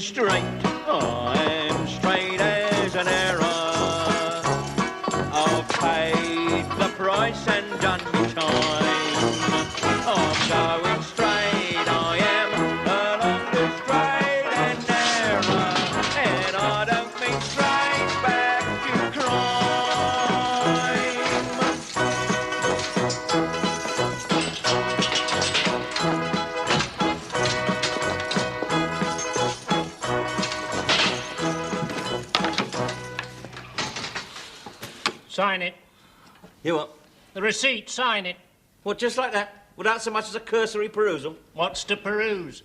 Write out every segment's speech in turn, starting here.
straight. I'm straight as an arrow. I've paid the price and done my time. I'm going straight, I am, along the straight and narrow. And I don't mean straight back to Sign it. You what? The receipt, sign it. What, just like that? Without so much as a cursory perusal? What's to peruse?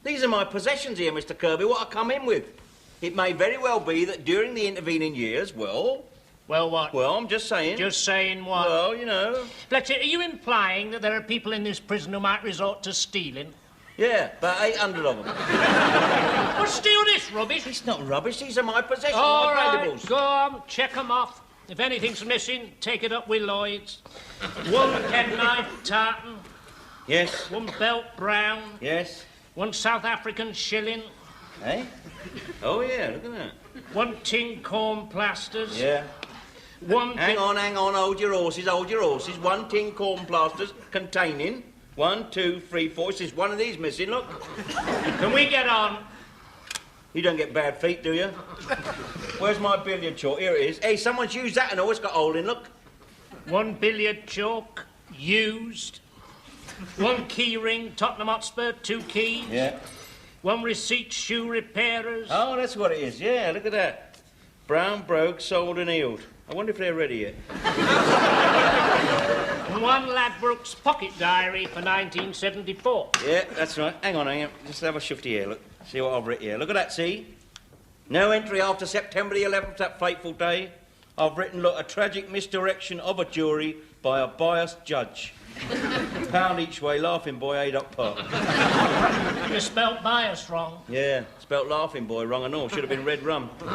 These are my possessions here, Mr Kirby, what I come in with. It may very well be that during the intervening years, well... Well, what? Well, I'm just saying... Just saying what? Well, you know... Fletcher, are you implying that there are people in this prison who might resort to stealing? Yeah, about 800 of them. Well, steal this rubbish. It's not rubbish, these are my possessions, All my right, valuables. go on, check them off. If anything's missing, take it up with Lloyd's. One penknife tartan. Yes. One belt brown. Yes. One South African shilling. Eh? Oh, yeah, look at that. One tin corn plasters. Yeah. One... Hang on, hold your horses, hold your horses. One tin corn plasters containing 1, 2, 3, 4. There's one of these missing, look. Can we get on? You don't get bad feet, do you? Where's my billiard chalk? Here it is. Hey, someone's used that and all. It's got a hole in, look. One billiard chalk, used. One key ring, Tottenham Hotspur, 2 keys. Yeah. One receipt, shoe repairers. Oh, that's what it is. Yeah, look at that. Brown, broke, sold and healed. I wonder if they're ready yet. One Ladbrokes pocket diary for 1974. Yeah, that's right. Hang on. Just have a shifty here, look. See what I've written here. Look at that, see? No entry after September the 11th, that fateful day. I've written, look, a tragic misdirection of a jury by a biased judge. £1 each way, Laughing Boy, Haydock Park. You spelt bias wrong. Yeah, spelt Laughing Boy wrong and all. Should have been red rum. Look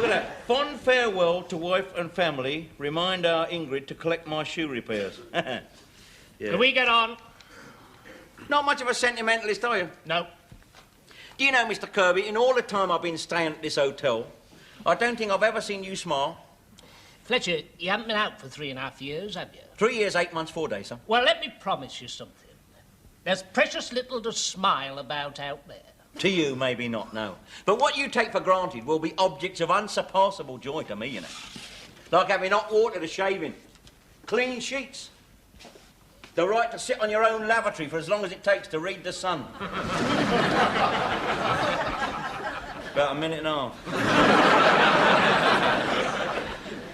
at that. Fond farewell to wife and family. Remind our Ingrid to collect my shoe repairs. Yeah. Can we get on? Not much of a sentimentalist, are you? No. Do you know, Mr Kirby, in all the time I've been staying at this hotel, I don't think I've ever seen you smile. Fletcher, you haven't been out for 3.5 years, have you? 3 years, 8 months, 4 days, sir. Well, let me promise you something. There's precious little to smile about out there. To you, maybe not, no. But what you take for granted will be objects of unsurpassable joy to me, you know. Like having hot water to shave in, clean sheets, the right to sit on your own lavatory for as long as it takes to read the Sun. About a minute and a half.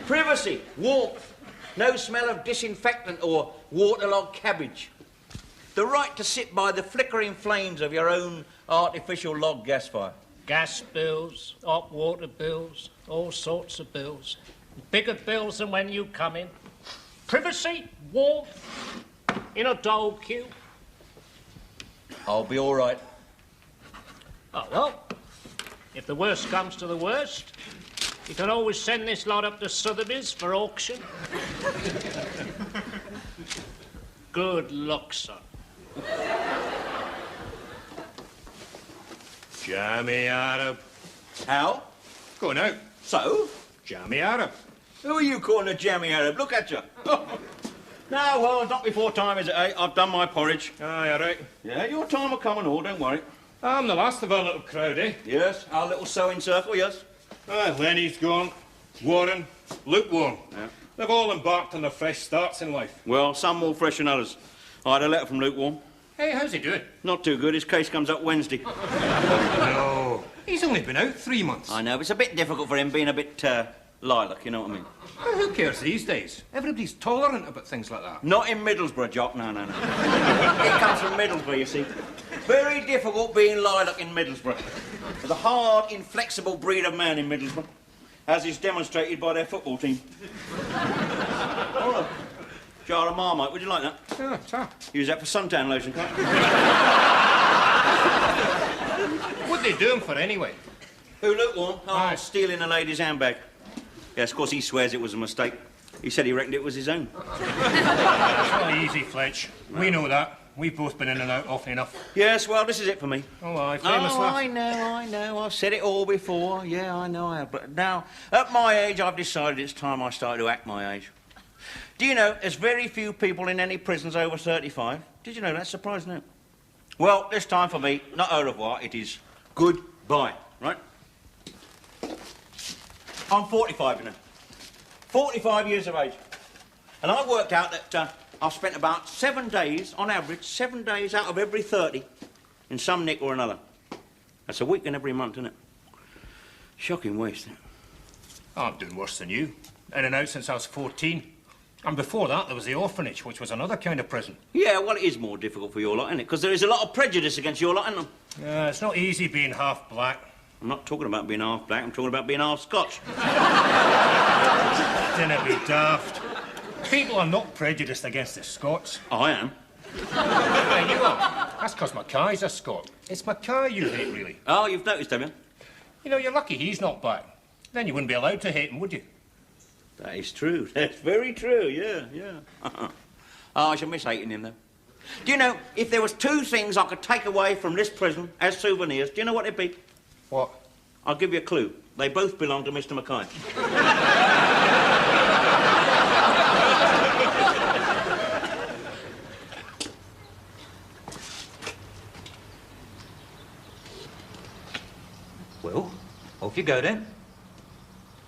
Privacy, warmth, no smell of disinfectant or waterlogged cabbage. The right to sit by the flickering flames of your own artificial log gas fire. Gas bills, hot water bills, all sorts of bills. Bigger bills than when you come in. Privacy, warmth, in a dole queue. I'll be all right. Oh, well, if the worst comes to the worst, you can always send this lot up to Sotheby's for auction. Good luck, son. Jammy Arab. How? Going out. So? Jammy Arab. Who are you calling a jammy Arab? Look at you. No, well, it's not before time, is it, eh? I've done my porridge. Aye, all right. Yeah, your time will come and all, don't worry. I'm the last of our little crowd, eh? Yes, our little sewing circle, yes. Lenny's gone. Warren, lukewarm. Yeah. They've all embarked on their fresh starts in life. Well, some more fresh than others. I had a letter from Lukewarm. Hey, how's he doing? Not too good. His case comes up Wednesday. No. He's only been out 3 months. I know, but it's a bit difficult for him being a bit, lilac, you know what I mean? Well, who cares these days? Everybody's tolerant about things like that. Not in Middlesbrough, Jock, no. It comes from Middlesbrough, you see. Very difficult being lilac in Middlesbrough. There's a hard, inflexible breed of man in Middlesbrough, as is demonstrated by their football team. Oh, look. Jar of Marmite, would you like that? Yeah, ta. Use that for suntan lotion, can't you? What they do him for anyway? Who, Lukewarm? Oh, Aye. stealing a lady's handbag. Yes, of course, he swears it was a mistake. He said he reckoned it was his own. It's not easy, Fletch. We know that. We've both been in and out often enough. Yes, well, this is it for me. Oh, aye, famous laugh. I know. I've said it all before. Yeah, I know I have. But now, at my age, I've decided it's time I started to act my age. Do you know, there's very few people in any prisons over 35. Did you know that? Surprising, isn't it? Well, this time for me, not au revoir, it is goodbye, right? I'm 45 now. 45 years of age. And I worked out that I've spent about 7 days, on average, 7 days out of every 30 in some nick or another. That's a week in every month, isn't it? Shocking waste, isn't it? Oh, I'm doing worse than you. In and out since I was 14. And before that, there was the orphanage, which was another kind of prison. Yeah, well, it is more difficult for your lot, isn't it? Because there is a lot of prejudice against your lot, isn't there? Yeah, it's not easy being half black. I'm not talking about being half black, I'm talking about being half Scotch. Dinna be daft. People are not prejudiced against the Scots. I am. Yeah, you are. That's because Mackay's a Scot. It's Mackay you hate, really. Oh, you've noticed, have you? You know, you're lucky he's not black. Then you wouldn't be allowed to hate him, would you? That is true. That's very true, yeah. Oh, I shall miss hating him, though. Do you know, if there was 2 things I could take away from this prison as souvenirs, do you know what they'd be? What? I'll give you a clue. They both belong to Mr Mackay. Well, off you go then.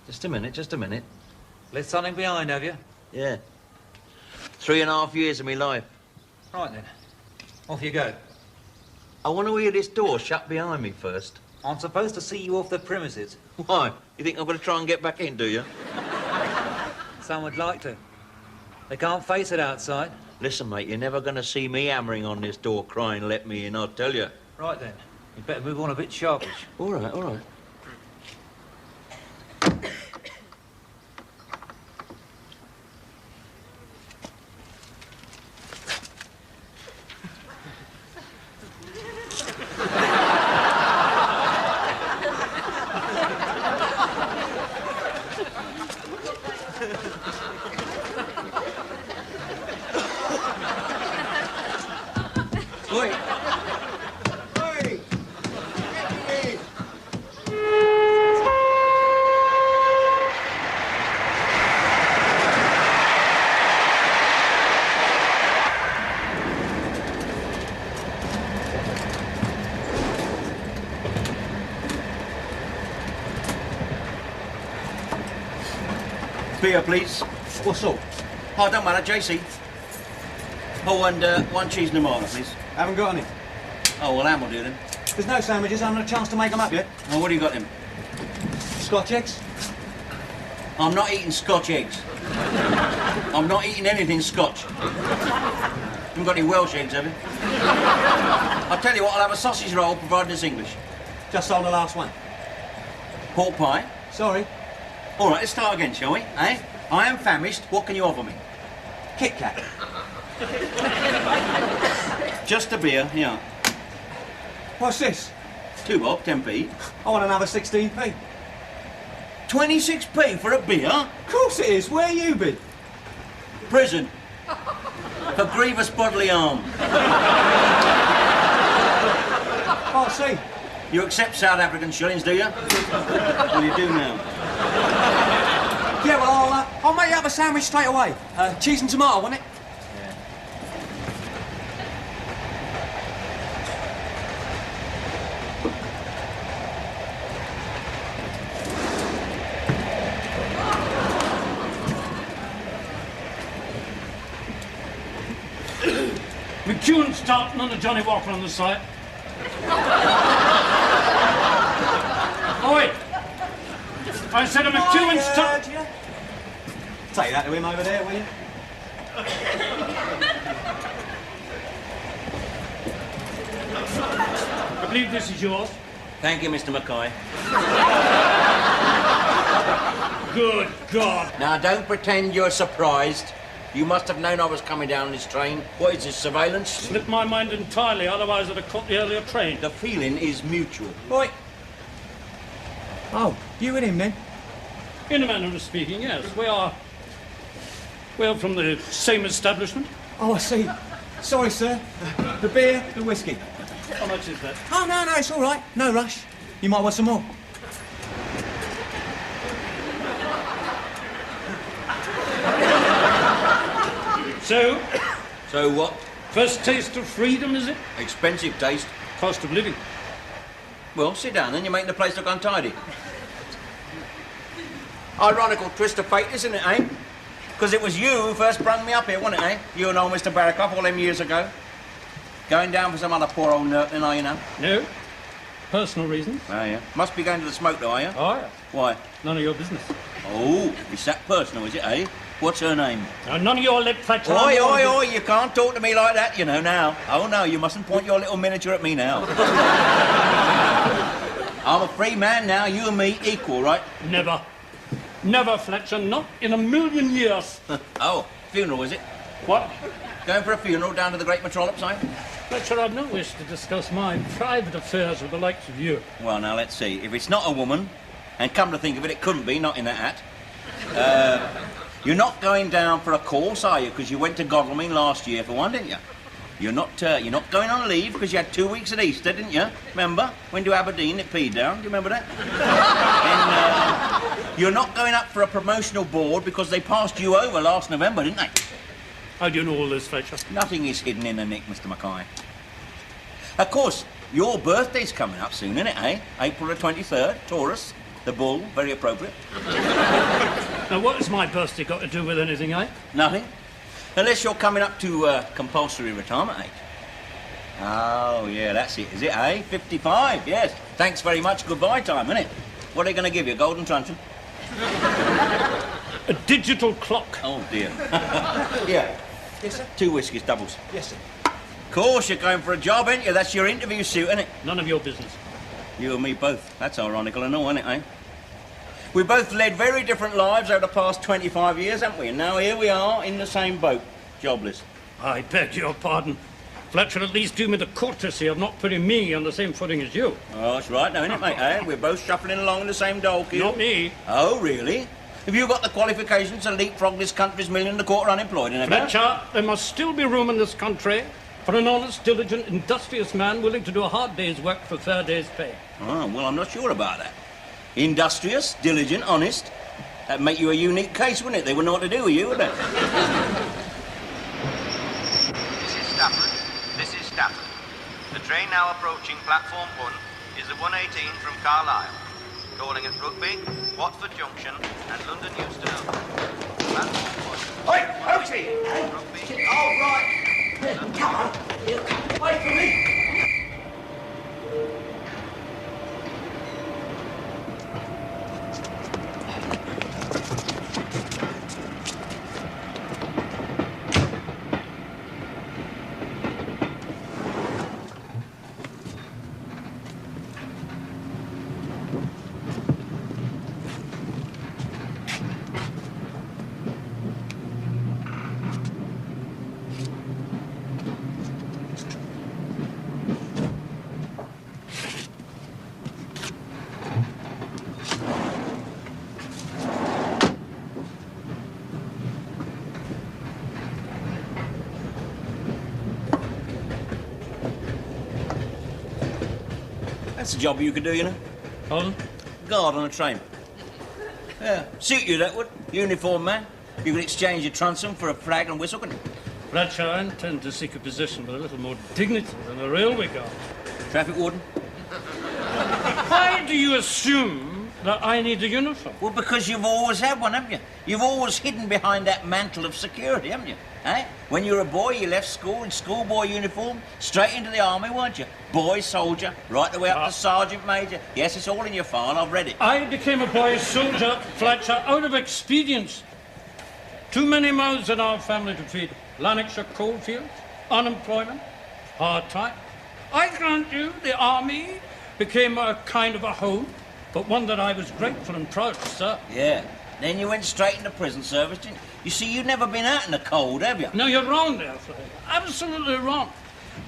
Just a minute. Left something behind, have you? Yeah. 3.5 years of my life. Right then. Off you go. I want to hear this door shut behind me first. I'm supposed to see you off the premises. Why? You think I'm going to try and get back in, do you? Some would like to. They can't face it outside. Listen, mate, you're never going to see me hammering on this door crying, let me in, I'll tell you. Right then. You'd better move on a bit sharpish. All right. Beer, please. What sort? Oh, don't matter, JC. Oh, and 1 cheese and a marker, please. Haven't got any. Oh, well, ham will do then. There's no sandwiches. I haven't had a chance to make them up yet. Oh, what do you got then? Scotch eggs? I'm not eating Scotch eggs. I'm not eating anything Scotch. You haven't got any Welsh eggs, have you? I'll tell you what, I'll have a sausage roll, provided it's English. Just sold the last one. Pork pie. Sorry. All right, let's start again, shall we? Eh? I am famished. What can you offer me? Kit Kat. Just a beer, yeah. What's this? 2 bob, 10p. I want another 16p. 26p for a beer? Of course it is. Where you been? Prison. For grievous bodily harm. Oh, I see. You accept South African shillings, do you? Well, you do now. Yeah, well, I'll make you up a sandwich straight away. Cheese and tomato, wasn't it? McEwen starting on the Johnny Walker on the side. Oi! I said a McEwen start. Take that to him over there, will you? I believe this is yours. Thank you, Mr Mackay. Good God. Now, don't pretend you're surprised. You must have known I was coming down this train. What is this, surveillance? Slipped my mind entirely, otherwise I'd have caught the earlier train. The feeling is mutual. Right. Oh, you and him then? In a manner of speaking, yes. We're from the same establishment. Oh, I see. Sorry, sir. The beer, the whiskey. How much is that? Oh, no, it's all right. No rush. You might want some more. So, So what? first taste of freedom, is it? Expensive taste. Cost of living. Well, sit down then, you're making the place look untidy. Ironical twist of fate, isn't it, eh? Because it was you who first brung me up here, wasn't it, eh? You and old Mr Barrackoff all them years ago. Going down for some other poor old nerd then, are you now? No. Personal reasons. Oh, yeah. Must be going to the smoke, though, are you? Oh, yeah. Why? None of your business. Oh, it's that personal, is it, eh? What's her name? Now, none of your lip Fletch. Oi, you can't talk to me like that, you know, now. Oh, no, you mustn't point your little miniature at me now. I'm a free man now, you and me equal, right? Never. Never, Fletcher, not in a million years. Oh, funeral, is it? What? Going for a funeral down to the Great Metropolis, eh? Fletcher, I've no wish to discuss my private affairs with the likes of you. Well, now, let's see. If it's not a woman, and come to think of it, it couldn't be, not in that hat. You're not going down for a course, are you? Because you went to Godalming last year for one, didn't you? You're not going on leave because you had 2 weeks at Easter, didn't you? Remember? Went to Aberdeen, it peed down. Do you remember that? And you're not going up for a promotional board because they passed you over last November, didn't they? How do you know all this, Fletcher? Nothing is hidden in the nick, Mr Mackay. Of course, your birthday's coming up soon, isn't it, eh? April the 23rd, Taurus. The bull, very appropriate. Now, what has my birthday got to do with anything, eh? Nothing. Unless you're coming up to compulsory retirement age. Oh, yeah, that's it, is it, eh? 55, yes. Thanks very much, goodbye time, isn't it? What are they going to give you, a golden truncheon? A digital clock. Oh, dear. Yeah. Yes, sir. 2 whiskies, doubles. Yes, sir. Of course, you're going for a job, ain't you? That's your interview suit, isn't it? None of your business. You and me both. That's ironical and all, isn't it, eh? We both led very different lives over the past 25 years, haven't we? And now here we are in the same boat, jobless. I beg your pardon. Fletcher, at least do me the courtesy of not putting me on the same footing as you. Oh, that's right, now, isn't it, mate, eh? We're both shuffling along in the same dole queue. Not me. Oh, really? Have you got the qualifications to leapfrog this country's 1.25 million unemployed in a Fletcher, there must still be room in this country for an honest, diligent, industrious man willing to do a hard day's work for a fair day's pay. Oh, well, I'm not sure about that. Industrious, diligent, honest. That'd make you a unique case, wouldn't it? They wouldn't know what to do with you, would they? This is Stafford. The train now approaching platform 1 is the 118 from Carlisle, calling at Rugby, Watford Junction and London Euston. Platform 1. Oi, Oaksy! Rugby. Oh, right. Come on. Wait for me. That's a job you could do, you know. Pardon? Guard on a train. Yeah, suit you, that would. Uniform man. You could exchange your truncheon for a flag and whistle, couldn't you? Fletcher, I intend to seek a position with a little more dignity than a railway guard. Traffic warden? Why do you assume that I need a uniform? Well, because you've always had one, haven't you? You've always hidden behind that mantle of security, haven't you? Eh? When you were a boy, you left school in schoolboy uniform, straight into the army, weren't you? Boy soldier, right the way up to sergeant major. Yes, it's all in your file, I've read it. I became a boy soldier, Fletcher, out of expedience. Too many mouths in our family to feed. Lanarkshire coalfields, unemployment, hard time. I grant you, the army became a kind of a home, but one that I was grateful and proud to serve. Yeah. Then you went straight into prison service, didn't you? You see, you've never been out in the cold, have you? No, you're wrong there, Fletcher. Absolutely wrong.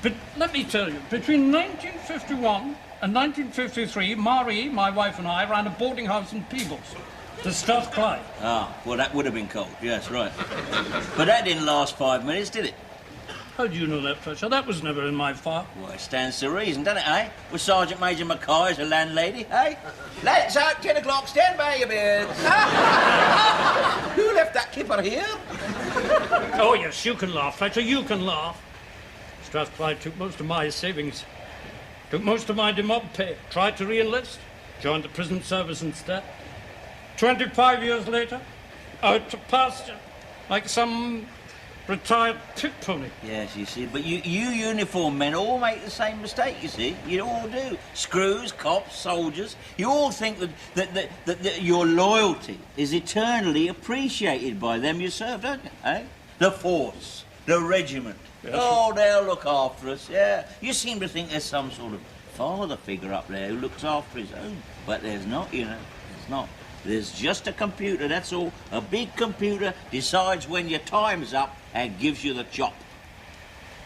But let me tell you, between 1951 and 1953, Marie, my wife, and I ran a boarding house in Peebles, the Strathclyde. Ah, well, that would have been cold. Yes, right. But that didn't last 5 minutes, did it? How do you know that, Fletcher? That was never in my file. Well, it stands to reason, doesn't it, eh? With Sergeant Major Mackay as a landlady, eh? Lights out, 10 o'clock, stand by your beards. Who left that kipper here? Oh, yes, you can laugh, Fletcher, you can laugh. Strathclyde took most of my savings, took most of my demob pay, tried to re-enlist, joined the prison service instead. 25 years later, out to pasture, like some retired pit pony. Yes, you see, but you uniform men all make the same mistake, you see. You all do. Screws, cops, soldiers. You all think that your loyalty is eternally appreciated by them you serve, don't you, eh? The force, the regiment. Yes. Oh, they'll look after us, yeah. You seem to think there's some sort of father figure up there who looks after his own. But there's not, you know. There's not. There's just a computer, that's all. A big computer decides when your time's up and gives you the chop.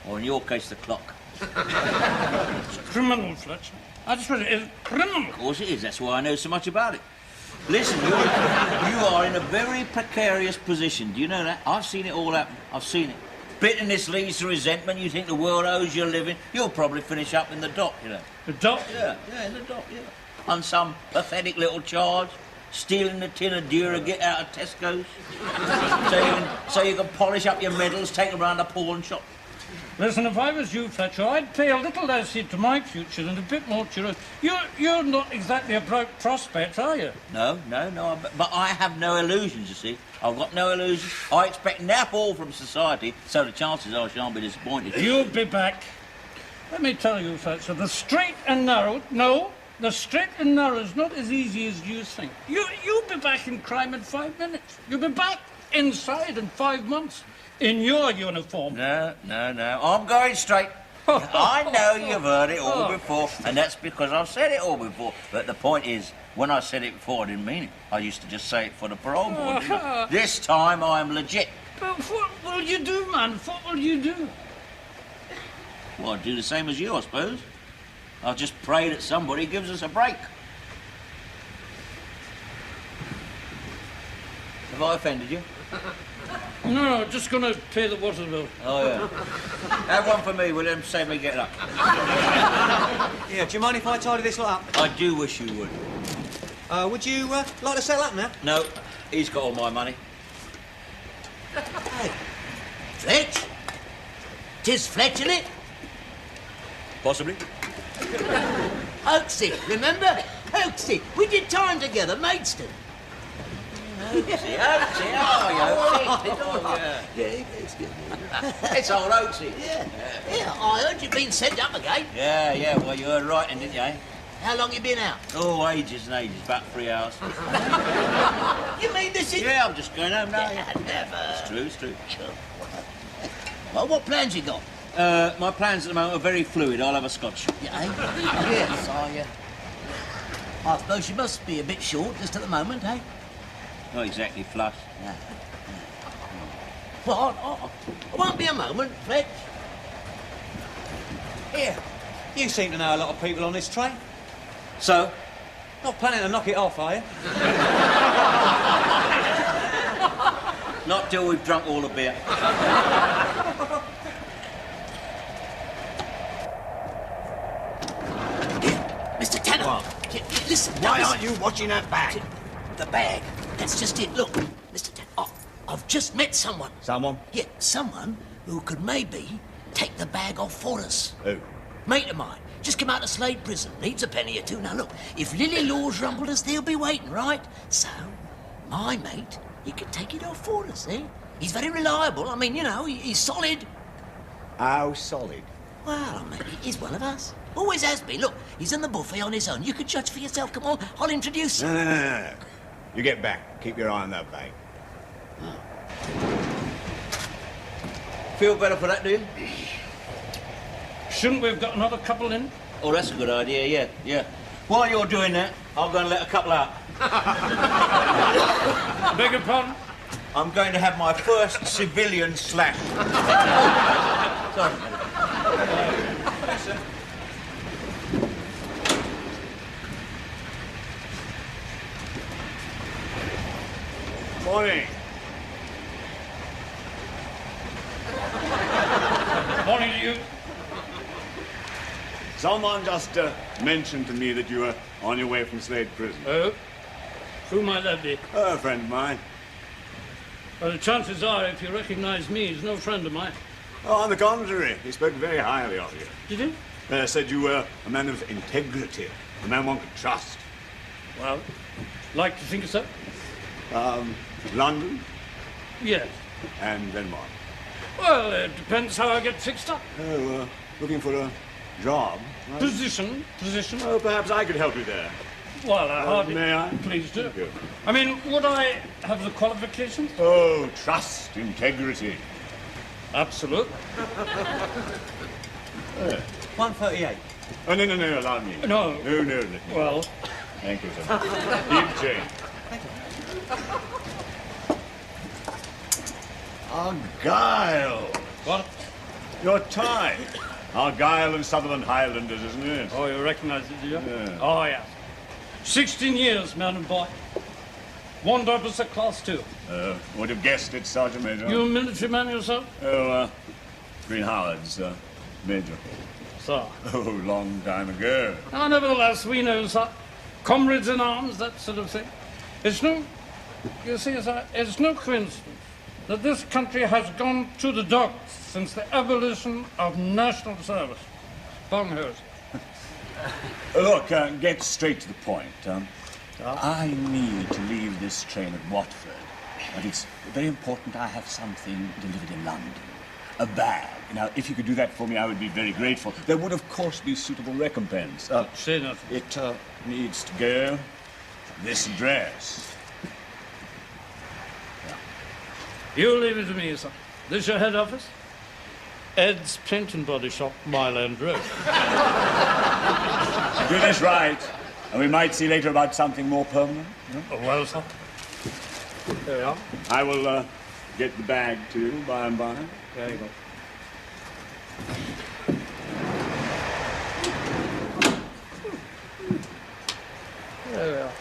Or in your case, the clock. It's criminal, Fletcher. I just read it. It's criminal. Of course it is. That's why I know so much about it. Listen, you are in a very precarious position. Do you know that? I've seen it all happen. I've seen it. Bitterness leads to resentment. You think the world owes you a living. You'll probably finish up in the dock, you know. The dock? Yeah, in the dock, yeah. On some pathetic little charge. Stealing a tin of Duragit out of Tesco's. so you can polish up your medals, take them round a pawn shop. Listen, if I was you, Fletcher, I'd pay a little less heed to my future and a bit more to yours. You're not exactly a bright prospect, are you? No, but I have no illusions, you see. I've got no illusions. I expect nap all from society, so the chances are I shan't be disappointed. You'll be back. Let me tell you, Fletcher, the straight and narrow... No, the straight and narrow is not as easy as you think. You'll be back in crime in 5 minutes. You'll be back inside in 5 months. In your uniform. No. I'm going straight. I know you've heard it all before, and that's because I've said it all before. But the point is, when I said it before, I didn't mean it. I used to just say it for the parole board, didn't I? This time, I'm legit. But what will you do, man? What will you do? Well, I'd do the same as you, I suppose. I'll just pray that somebody gives us a break. Have I offended you? No, just going to pay the water bill. Oh, yeah. Have one for me, will you? Save me getting up. Yeah, do you mind if I tidy this lot up? I do wish you would. Would you like to settle up now? No, he's got all my money. Hey, Fletch? 'Tis Fletch, innit? Possibly. Oaksy, remember? Oaksy, we did time together, Maidstone. Oaksy, oh, yeah. Yeah, it's good. It's old Oaksy. Yeah, I heard you've been sent up again. Yeah, well, you heard right, didn't you, eh? How long you been out? Oh, ages and ages, about 3 hours. You mean this is... Yeah, I'm just going home now. Yeah, never. It's true. Well, what plans you got? My plans at the moment are very fluid. I'll have a scotch. Yeah, eh? Yes, I suppose you must be a bit short just at the moment, eh? Not exactly flush. No. Well, I won't be a moment, Fletch. Here, you seem to know a lot of people on this train. So? Not planning to knock it off, are you? Not till we've drunk all the beer. Mr Tanner. What? Listen. Why aren't you watching that bag? The bag. That's just it. Look, Mr Tanner, I've just met someone. Someone? Yeah, someone who could maybe take the bag off for us. Who? Mate of mine. Just come out of Slade Prison. Needs a penny or two. Now, look, if Lily Law's rumbled us, they'll be waiting, right? So, my mate, he could take it off for us, eh? He's very reliable. I mean, you know, he's solid. How solid? Well, I mean, he's one of us. Always has been. Look, he's in the buffet on his own. You can judge for yourself. Come on, I'll introduce you. No. You get back. Keep your eye on that bag. Feel better for that, do you? Shouldn't we have got another couple in? Oh, that's a good idea, yeah. While you're doing that, I'm going to let a couple out. Beg your pardon? I'm going to have my first civilian slash. Sorry. Morning. Someone just mentioned to me that you were on your way from Slade Prison. Oh? Who might that be? A friend of mine. Well, the chances are, if you recognize me, he's no friend of mine. Oh, on the contrary, he spoke very highly of you. Did he? Said you were a man of integrity, a man one could trust. Well, like to think so. London? Yes. And then what? Well, it depends how I get fixed up. Oh, looking for a job? Right? Position. Oh, perhaps I could help you there. Well, I hardly... May I? Please do. Thank you. I mean, would I have the qualifications? Oh, trust, integrity. Absolutely. 138. Oh, no, allow me. No. No. Well... Thank you, sir. Keep change. Argyle. What? Your tie. Argyle and Sutherland Highlanders, isn't it? Oh, you recognize it, do you? Yeah. Oh, yeah. 16 years, man and boy. One officer, class 2. Would have guessed it, Sergeant Major. You a military man yourself? Oh, Green Howard's, Major. So. Oh, long time ago. Oh, nevertheless, we know, sir. Comrades in arms, that sort of thing. It's no... You see, sir, it's no coincidence that this country has gone to the dogs since the abolition of national service. Bonghurst. Look, get straight to the point. I need to leave this train at Watford, but it's very important I have something delivered in London. A bag. Now, if you could do that for me, I would be very grateful. There would, of course, be suitable recompense. Say nothing. It needs to go to this address. You leave it to me, sir. This your head office? Ed's Paint and Body Shop, Mile End Road. Do this right, and we might see later about something more permanent. Oh, well, sir. There we are. I will get the bag to you by and by. There you go. There we are.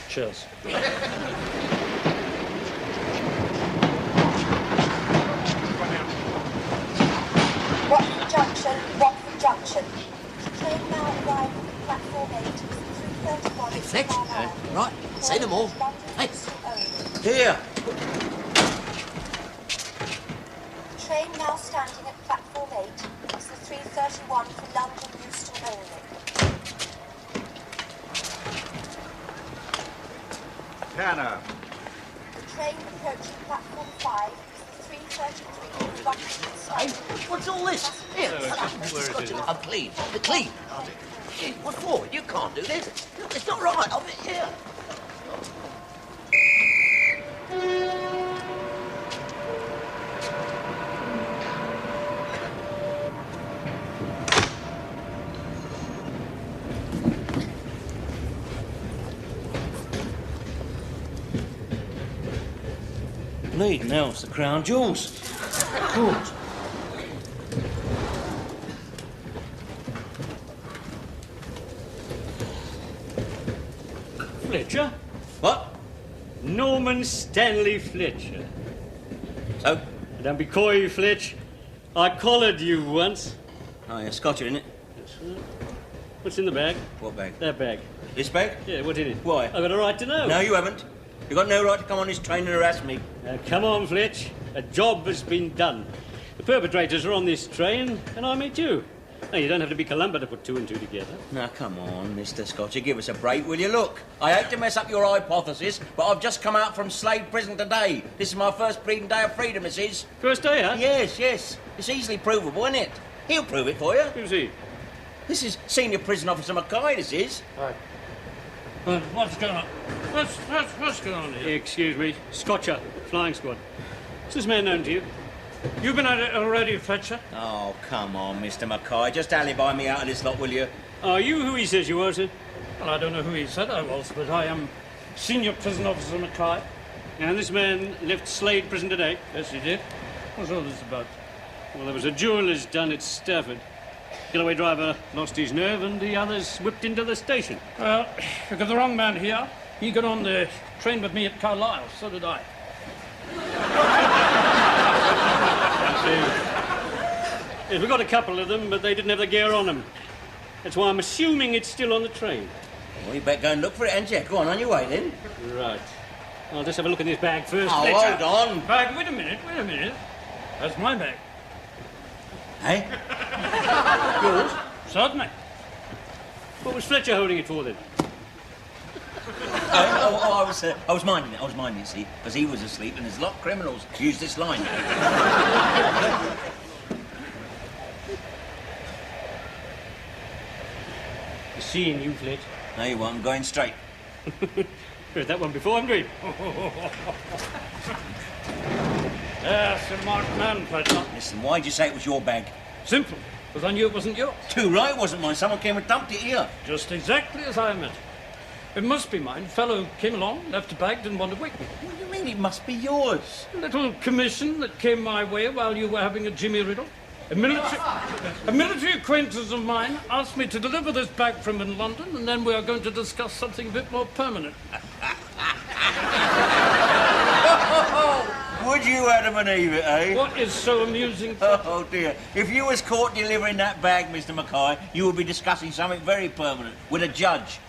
Cheers. Watford Junction. Train now arriving at platform 8, 3:31. Hey, Fletch. Right, say no more. Hey. Here. Train now standing at platform 8. It's the 3:31 for London Euston only. Hannah. The train approaching platform 5 is the 3:33 for London Euston. Hey, what's all this? Here, I'm clean. The clean. What for? You can't do this. Look, it's not right. I'll be here. Bleeding hell's the crown jewels. Good. Fletcher? What? Norman Stanley Fletcher. So? Don't be coy, Fletch. I collared you once. Oh, yeah, Scotcher, isn't it? What's in the bag? What bag? That bag. This bag? Yeah, what's in it? Why? I've got a right to know. No, you haven't. You've got no right to come on this train and harass me. Now, come on, Fletch. A job has been done. The perpetrators are on this train, and I met you. Now, you don't have to be Columba to put two and two together. Now, come on, Mr. Scotcher, give us a break, will you? Look, I hate to mess up your hypothesis, but I've just come out from Slade Prison today. This is my first pleading day of freedom, this is. First day, huh? Yes. It's easily provable, isn't it? He'll prove it for you. Who's he? This is Senior Prison Officer Mackay, this is. Right. What's going on? What's going on here? Excuse me. Scotcher, flying squad. Is this man known to you? You've been at it already, Fletcher. Oh, come on, Mr. Mackay. Just alibi me out of this lot, will you? Are you who he says you are, sir? Well, I don't know who he said I was, but I am Senior Prison Officer Mackay. And this man left Slade Prison today? Yes, he did. What's all this about? Well, there was a jeweller's done at Stafford. Getaway driver lost his nerve and the others whipped into the station. Well, you've got the wrong man here. He got on the train with me at Carlisle, so did I. Yes, we got a couple of them, but they didn't have the gear on them. That's why I'm assuming it's still on the train. Well, you better go and look for it, ain't you? Go on your way, then. Right. I'll just have a look in this bag first. Oh, Fletcher. hold on. Bag, wait a minute. That's my bag. Hey? Yours? Certainly. What was Fletcher holding it for, then? I was minding it, see, because he was asleep and there's a lot of criminals use this line. Seeing you, Fletch. No, you won't. I'm going straight. Heard that one before, haven't we? Yes, a marked man, Fletcher. Listen, why'd you say it was your bag? Simple, because I knew it wasn't yours. Too right, it wasn't mine. Someone came and dumped it here. Just exactly as I meant. It must be mine. Fellow came along, left a bag, didn't want to wake me. What do you mean it must be yours? A little commission that came my way while you were having a Jimmy Riddle. A military acquaintance of mine asked me to deliver this bag from in London, and then we are going to discuss something a bit more permanent. Would you, Adam and Eve, eh? What is so amusing? Oh, dear. If you was caught delivering that bag, Mr Mackay, you would be discussing something very permanent with a judge.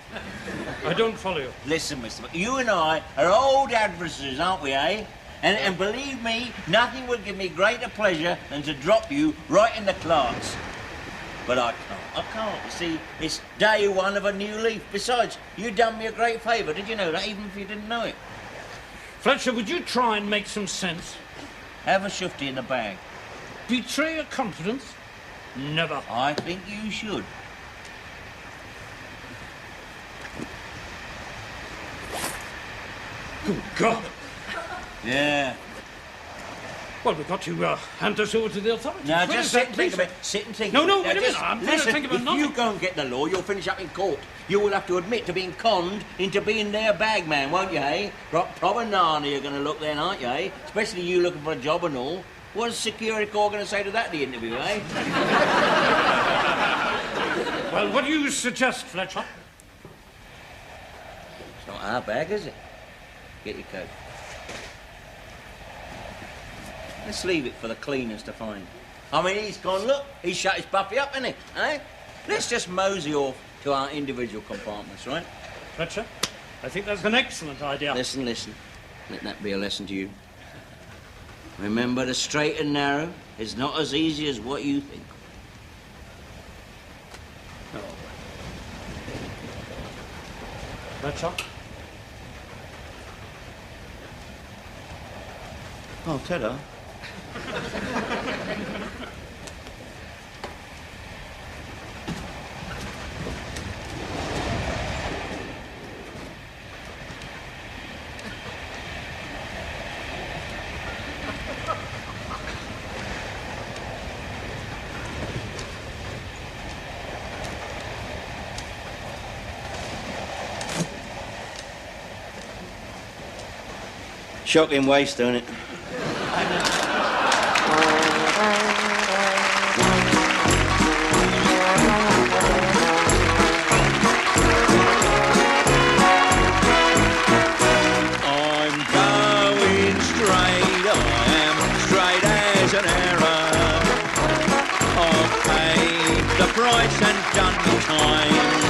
I don't follow you. Listen, Mr Mackay, you and I are old adversaries, aren't we, eh? And believe me, nothing would give me greater pleasure than to drop you right in the class. But I can't. You see, it's day one of a new leaf. Besides, you done me a great favour. Did you know that, even if you didn't know it? Fletcher, would you try and make some sense? Have a shufty in the bag. Betray a confidence? Never. I think you should. Good God. Yeah. Well, we've got to hand this over to the authorities. Now, Where just is sit that and think police? of it. Sit and think No, of no, it. wait a minute. I'm trying to think about if nothing. you go and get the law, you'll finish up in court. You will have to admit to being conned into being their bag man, won't you, eh? Proper Narnia you're going to look then, aren't you, eh? Especially you looking for a job and all. What's the security corps going to say to that, the interview, eh? Well, what do you suggest, Fletcher? It's not our bag, is it? Get your coat. Let's leave it for the cleaners to find. I mean, he's gone, look, he's shut his puppy up, hasn't he? Eh? Let's just mosey off to our individual compartments, right? Fletcher, I think that's an excellent idea. Listen. Let that be a lesson to you. Remember, the straight and narrow is not as easy as what you think. No. Fletcher? Oh, ta-da. Shocking waste, don't it? Price and done me time.